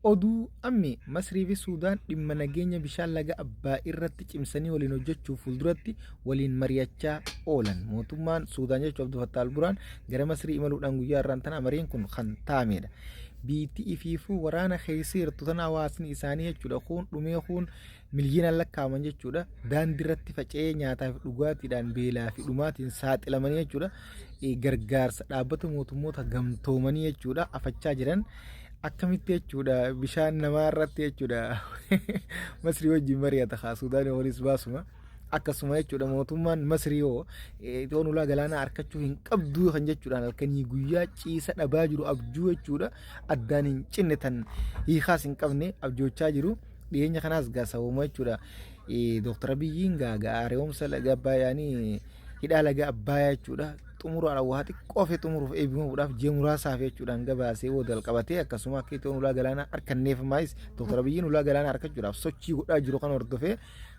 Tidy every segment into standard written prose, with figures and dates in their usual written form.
oduu ammi Masrii fi Suudaan dhimma nageenya bishaan laga Abbaa irratti cimsanii waliin hojjechuuf fuulduratti waliin mari'achaa oolan. Mootummaan Suudaan jechuun Abdul Fattah al-Burhaan gara Masrii imaluudhaan guyyaa irraan tana mariin kun kan taa'amedha. Biitti ifiifuu waraana keesseertu tana hawaasni isaanii jechuudha. Kun dhumee kun miliyoonaan lakkaa'aman jechuudha. Daandii irratti faca'ee nyaataa fi dhugaatiidhaan beelaa fi dhumaatiin saaxilamanii jechuudha. Gargaarsa dhaabbata mootummoota gamtoomanii jechuudha afachaa jiran. Akkamitti jechuudha bishaan namaa irratti jechuudha Masrii wajjin mari'ata haa Suudaan waliis baasuma akkasuma jechuudha mootummaan Masrii yoo Itoon ulaa galaanaa harkachuu hin qabdu kan jechuudhaan halkanii guyyaa ciisa dhabaa jiru abjuu jechuudha addaan hin cinne tan hiikaas hin qabne abjoochaa jiru dhiyeenya kanaas gaasawuma jechuudha Dr. Abiyyiin gaagaa areewumsa laga Abbaayyaanii hidhaa laga Abbaayyaa jechuudha xumuraadhaan waa xiqqoo fi xumuruuf eebifamuudhaaf ji'a muraasaaf jechuudhaan gabaasee wal qabatee akkasuma akka Itoon ulaa galaanaa harkanneefamaayis Dr. Abiyyiin ulaa galaanaa harkachuudhaaf sochii godhaa jiru kan hordofee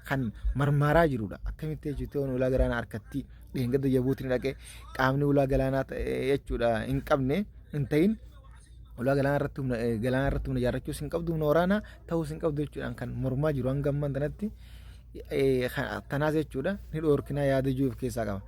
kan marmaaraa jirudha. Akkamitti jechuun ulaa galaanaa harkatti dheengadda Jabuutiin dhaqee qaamni ulaa galaanaa jechuudha hin qabne hin ta'in ulaa galaanaa irratti humna ijaarrachuus hin qabdu humna waraanaa ta'uus hin qabdu jechuudhaan kan mormaa jiru hanga ammaan tanatti tanaas jechuudha ni dhoorkinaa yaada jiruuf keessaa qaba.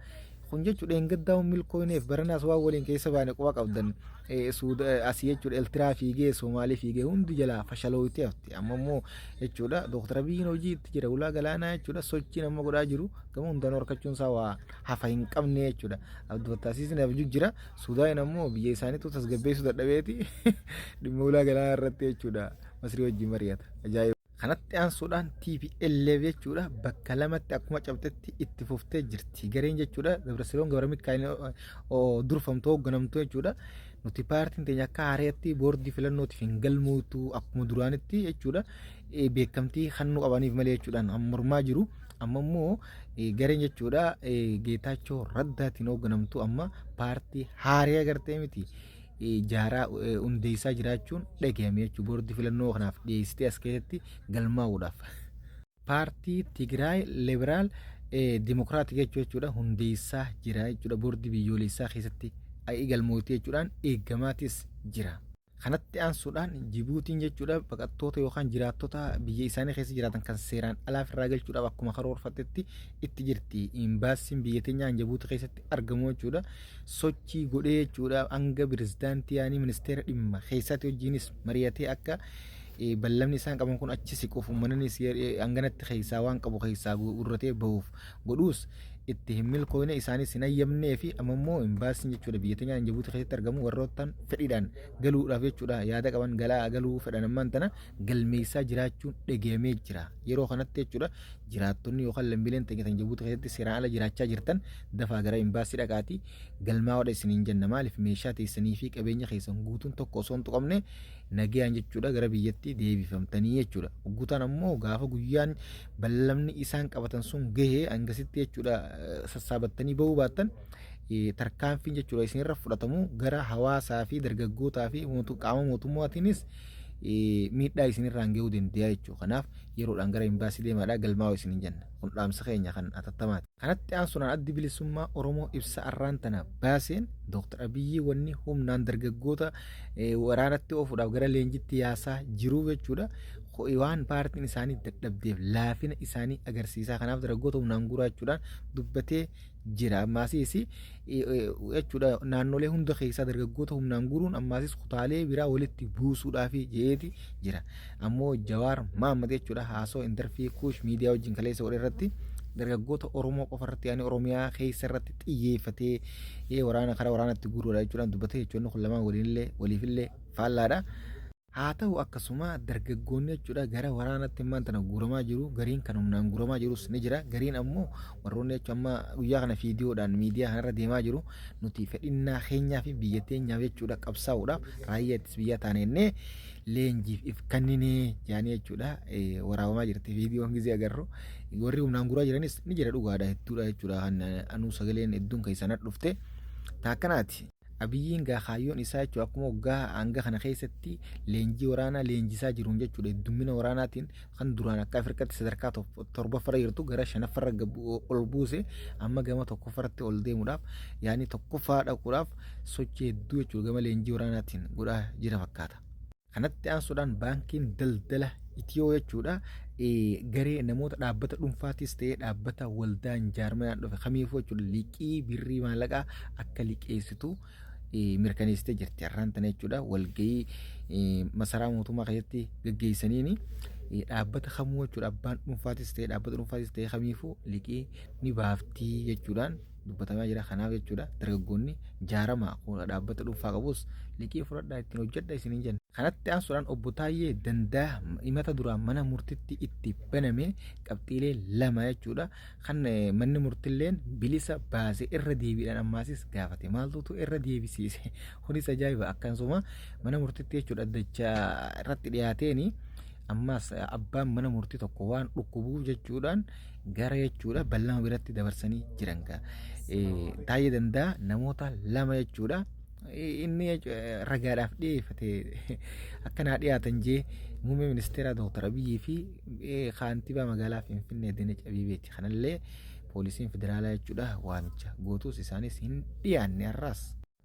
Kun jechuudha engaddaa milkooneef baranaas waan waliin keessa baane quba qabdan asii jechuudha Eertiraa fiigee Soomaalii fiigee hundi jalaa fashalooyitee hafti amma immoo jechuudha Dr. Abiyyiin hojii itti jira ulaa galaanaa jechuudha sochii nama godhaa jiru gama hundaan horkachuun isaa waa hafa hin qabne jechuudha Abdul Fattah al-Siisiin abjuu jira Suudaan ammoo biyya isaaniitu tasgabbeessuu dadhabeeti dhimma ulaa galaanaa irratti jechuudha Masrii wajjin mari'ata ajaa'iba. Kanatti aansuudhaan TPLF jechuudha bakka lamatti akkuma cabxetti itti fuftee jirti. Gareen jechuudha Dabrasiloon Gabra Mikaa'el durfamtoo hoogganamtoo jechuudha. Nuti paartiin teenya akka haareetti boordii filannootiif hin galmootu akkuma duraanitti jechuudha. Beekamtii hannuu qabaniif malee jechuudhaan mormaa jiru. Amma immoo gareen jechuudha Geetaachoo Raddaatiin hoogganamtu amma paartii haaree agartee miti. Jaaraa hundeessaa jiraachuun dhagahame jechuudha boordii filannoo kanaaf dhiyeessitee as keessatti galmaa'uudhaaf. Paartii Tigraay Liberaal Dimokiraatik jechuudha hundeessaa jira jechuudha boordii biyyoolessaa keessatti galmootee jechuudhaan eegamaatis jira. Kanatti aansuudhaan Jibuutiin jechuudha baqattoota yookaan jiraattota biyya isaanii keessa jiraatan kan seeraan alaaf irraa galchuudhaaf akkuma karoorfatetti itti jirti. Imbaasiin biyya teenyaan Jibuutii keessatti argamu jechuudha. Sochii godhee jechuudha hanga pirezidaantii yaanii ministeera dhimma keessatti wajjinis mari'atee akka bal'amni isaan qaban kun achi siquuf uummannis hanganatti keessaa waan qabu keessaa gurratee bahuuf godhuus itti hin milkoone isaanis hin ayyamnee fi ammoo imbaasiin jechuudha biyya teenyaan Jibuutii keessatti argamu warroottan fedhiidhaan galuudhaaf jechuudha yaada qaban galuu fedhan ammaan tana galmeessaa jiraachuun dhagahamee jira. Yeroo kanatti jechuudha jiraattonni yookaan lammiileen teenya Jibuutii keessatti seeraan ala jiraachaa jirtan dafaa gara imbaasii dhaqaatii galmaa'uudha isiniin jenna maaliif meeshaa teessanii fi qabeenya keessan guutuun tokko osoo hin tuqamne nagayaan jechuudha gara biyyatti deebifamtanii jechuudha. Guutaan ammoo gaafa guyyaan bal'amni isaan qabatan sun gahee hangasitti jechuudha sassaabattanii bahuu baattan tarkaanfiin jechuudha isinirra fudhatamu gara hawaasaa fi dargaggootaa fi qaama mootummaatiinis miidhaa isinirraan gahuu danda'a jechuudha. Kanaaf yeroodhaan gara imbaasii deemaadhaa galmaa'u isiniin jenna. Kun dhaamsa keenya kan atattamaati. Kanatti aansuudhaan addi bilisummaa Oromoo ibsa arraan tana baaseen Dr. Abiyyi wanni humnaan dargaggoota waraanatti oofuudhaaf gara leenjitti yaasaa jiru jechuudha. Waan paartiin isaanii dadhabdeef laafina isaanii agarsiisaa kanaaf dargaggoota humnaan guuraa jechuudhaan dubbatee jira. Ammaasiis jechuudha naannolee hunda keessaa dargaggoota humnaan guuruun ammaasiis kutaalee biraa walitti buusuudhaaf jeeti jira. Ammoo Jawaar Mahammad jechuudha haasoo intarfii kuush miidiyaa wajjin kaleessa godhe irratti dargaggoota Oromoo qofa irratti yaani Oromiyaa keessa irratti xiyyeeffatee waraana karaa waraanatti guuruudha jechuudhaan dubbatee jechuudha kun lamaan waliifillee faallaadha. Haa ta'u akkasuma dargaggoonni jechuudha gara waraanatti immaan tana guuramaa jiru gariin kan humnaan guuramaa jirus ni jira gariin ammoo warroonni jechuudha amma guyyaa kana viidiyoodhaan miidiyaa kanarra deemaa jiru nuti fedhinnaa keenyaa fi biyya teenyaaf jechuudha qabsaa'uudhaaf raayyaa ittisa biyyaa taanennee leenjiif if kanninee jaanii jechuudha waraabamaa jirti viidiyoon gizee agarru warri humnaan guuraa jiranis ni jira dhugaadha hedduudha jechuudha kan anuu sagaleen hedduun keessan dhufte taakkanaati. Abiyyiin gaafayyoon isaa jechuudha akkuma waggaa hanga kana keessatti leenjii waraanaa leenjisaa jiruun jechuudha heddummina waraanaatiin kan duraan akka Afrikaatti sadarkaa torbaffarra jirtu gara shanaffarra ol buuse amma gama tokkoffarratti ol deemuudhaaf yaani tokkoffaa dhaquudhaaf sochii hedduu jechuudha gama leenjii waraanaatiin godhaa jira fakkaata. Kanatti aansuudhaan baankiin daldala Itiyoo jechuudha. Garee namoota dhaabbata dhuunfaatis ta'ee dhaabbata waldaan jaarmayaan dhufe kamiifuu jechuudha liqii birrii maallaqaa akka liqeessitu mirkaneessitee jirti. Har'aan tana jechuudha walgahii masaraa mootummaa keessatti gaggeessaniini dhaabbata kamuu jechuudha abbaan dhuunfaatis ta'ee dhaabbata dhuunfaatis ta'ee kamiifuu liqii ni baaftii jechuudhaan dubbatamaa jira. Kanaaf jechuudha dargaggoonni jaarama dhaabbata dhuunfaa qabus liqii fudhadhaa ittiin hojjedha isiniin jenna. Kanatti aansuudhaan obbo Taayyee Danda'a himata duraan mana murtiitti itti baname qabxiilee 2 jechuudha. Kan manni murtiilleen bilisa baasee irra deebiidhaan ammaasis gaafate. Maaltu irra deebisiise? Kunis ajaa'iba. Akkasuma mana murtiitti jechuudha dachaa irratti dhiyaateeni ammas abbaan mana murtii tokko waan dhukkubuuf jechuudhaan gara jechuudha ballama biratti dabarsanii jiran. Taayyee Danda'a namoota 2 jechuudha. Inni ragaadhaaf dhiyeeffate akkanaa dhiyaatan jee muummee ministeera Dr. Abiyyi fi kaantiibaa magaalaa Finfinnee Dajanee Abeebeeti. Kanallee poolisiin federaalaa jechuudha waamicha gootus isaanis hin dhiyaanne har'aas.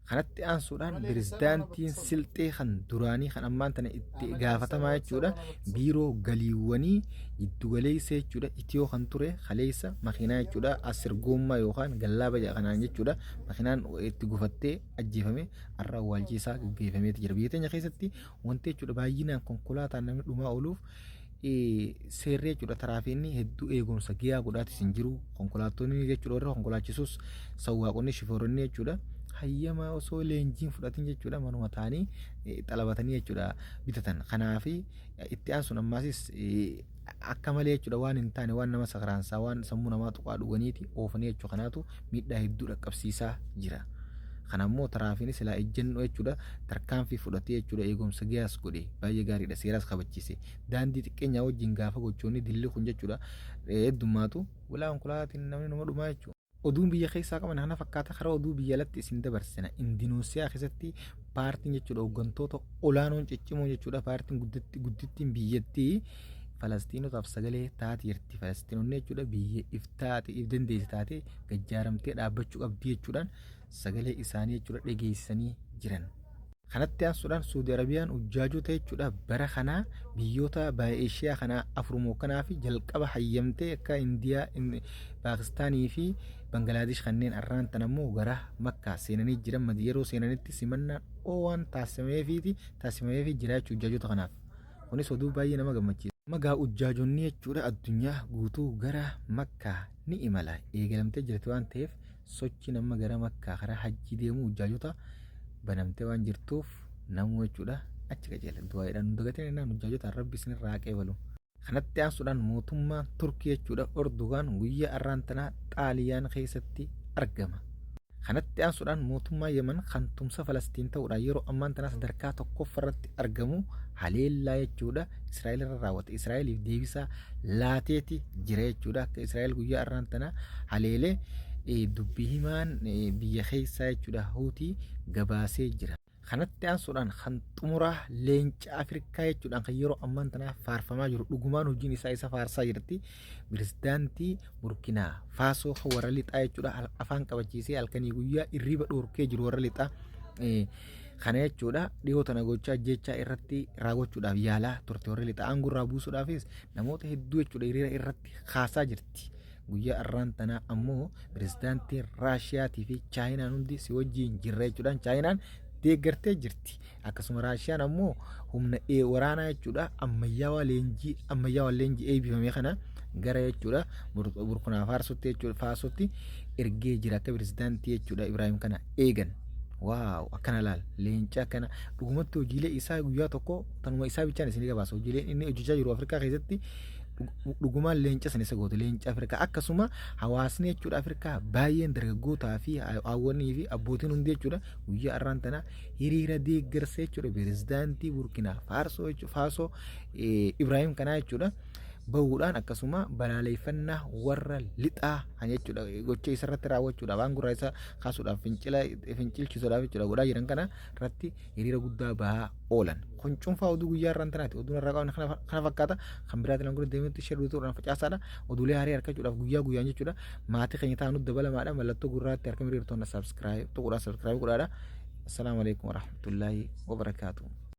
Kanatti aansuudhaan pirezidaantiin Silxee kan duraanii kan ammaan tana itti gaafatamaa jechuudha biiroo galiiwwanii giddugaleessa jechuudha Itiyoo kan ture kaleessa makiinaa jechuudha asir goommaa yookaan gallaaba kanaan jechuudha makiinaan itti gufattee ajjeefame har'a awwaalchisaa gaggeeffameeti jira. Biyya teenya keessatti wanti jechuudha baay'inaan konkolaataan namni dhumaa ooluuf seerree jechuudha taraafiinni hedduu eegumsa giyaa godhaatis hin jiru. Konkolaattonni jechuudha warra konkolaachisuus sawwaaqonni shifeeronni jechuudha hayyamaa osoo leenjiin fudhatin jechuudha manuma ta'anii xalabatanii jechuudha bitatan. Kanaaf itti aansuun ammaasis akka malee jechuudha waan hin taane waan nama sakaraansaa waan sammuu namaa tuqaa dhuganiiti oofanii jechuudha. Kanaatu miidhaa hedduu dhaqqabsiisaa jira. Kanammoo taraafiin silaa ejjennoo jechuudha tarkaanfii fudhatee jechuudha eegumsa giyaas godhe baay'ee gaariidha seeras kabachiise. Daandii xiqqeenyaa wajjin gaafa gochoonni dilli kun jechuudha heddummaatu walaa konkolaatiin namni nama dhumaa jechuudha. Oduun biyya keessaa qaban kana fakkaata. Karaa oduu biyya alatti isin dabarsina. Indoneesiyaa keessatti paartiin jechuudha hooggantoota olaanoon ciccimoo jechuudha paartiin guddittiin biyyattii Falastiinotaaf sagalee taate jirti. Falastiinonni jechuudha biyya if dandeesse taate gajjaaramtee dhaabbachuu qabdi jechuudhaan sagalee isaanii jechuudha dhageessanii jiran. Kanatti aansuudhaan Saudi Arabiyaan ujjaajota jechuudha bara kanaa biyyoota baay'ee Eeshiyaa kanaa afurmoo kanaa fi jalqaba hayyamtee akka Indiyaa, Paakistaanii fi Bangladesh kanneen har'aan tan ammoo gara Makkaa seenanii jiran yeroo seenanitti simannaan waan taasifameefii jira jechuudha ujjaajota kanaaf. Kunis oduu baay'ee nama gammachiisa. Magaa ujjaajonni jechuudha addunyaa guutuu gara Makkaa ni imala eegalamtee jirti waan ta'eef sochi nama gara Makkaa karaa hajjii deemuu ujjaajota banamtee waan jirtuuf namuu jechuudha achi qajeela du'aadhaan dagateen naan ujjaajota rabbi isinirraa qeebalu. Kanatti aansuudhaan mootummaa Turkii jechuudha Erdogan guyyaa har'aan tanaa Xaaliyaan keessatti argama. Kanatti aansuudhaan mootummaa Yemen kan tumsa Falastiin ta'uudhaan yeroo ammaan tanaa sadarkaa tokkoffaarratti argamu haleellaa jechuudha Israa'el irra raawwate. Israa'eliif deebisaa laateeti jira jechuudha. Akka Israa'el guyyaa har'aan tanaa haleelee dubbii himaan biyya keessaa jechuudha Huutii gabaasee jira. Kanatti aansuudhaan kan xumuraa leenca Afrikaa jechuudhaan kan yeroo ammaan tanaa faarfamaa jiru dhugumaan hojiin isa faarsaa jirti. Pirezidaantii Burkinaa Faasoo kan warra lixaa jechuudha afaan qabachiisee halkanii guyyaa irriba dhoorkee jiru warra lixaa. Kana jechuudha dhiyoo tana gochaa jechaa irratti raawwachuudhaaf yaalaa turte warra lixaa aangurraa buusuudhaafis namoota hedduu jechuudha hiriira irratti kaasaa jirti. Guyyaa har'aan tanaa ammoo pirezidaantii Raashiyaatii fi Chaayinaan hundi si wajjin jirra jechuudhaan Chaayinaan deeggartee jirti. Akkasuma Raashiyaan ammoo humna waraanaa jechuudha ammayyaawaa leenjii eebbifame kana gara jechuudha Burkina Faasotti jechuudha Faasotti ergee jira akka pirezidaantii jechuudha Ibraahim kana eegan. Waaw akkana laal leenca akkana dhugumatti hojiilee isaa guyyaa tokko tanuma isaa bichaan isin gabaasa hojiileen inni hojjechaa jiru Afrikaa keessatti dhugumaan leenca san isa goote leenca Afrikaa akkasuma hawaasni jechuudha Afrikaa baay'een dargaggootaa fi hawwanii fi abbootiin hundi jechuudha guyyaa har'aan tana hiriira deeggarsa jechuudha pirezidaantii Burkina Faasoo Ibraahim kanaa jechuudha bahuudhaan akkasuma balaaleffannaa warra lixaa kan jechuudha gocha isarratti raawwachuudhaaf aangurraa isa kaasuudhaaf fincilchisuudhaaf jechuudha godhaa jiran kana irratti hiriira guddaa bahaa oolan. Kun cuunfaa oduu guyyaa irraan tanaati. Oduun irraa qaban kana fakkaata. Kan biraatti lan gurra deemetti ishee duutuudhaan facaasaadha. Oduulee haarii harkachuudhaaf guyyaan jechuudha. Maatii keenya ta'an dabalamaadha. Mallattoo gurraatti harka miriirtoonna subscribe godhaadha. Assalaamu alaikum warahmatullaahi wabarakaatuh.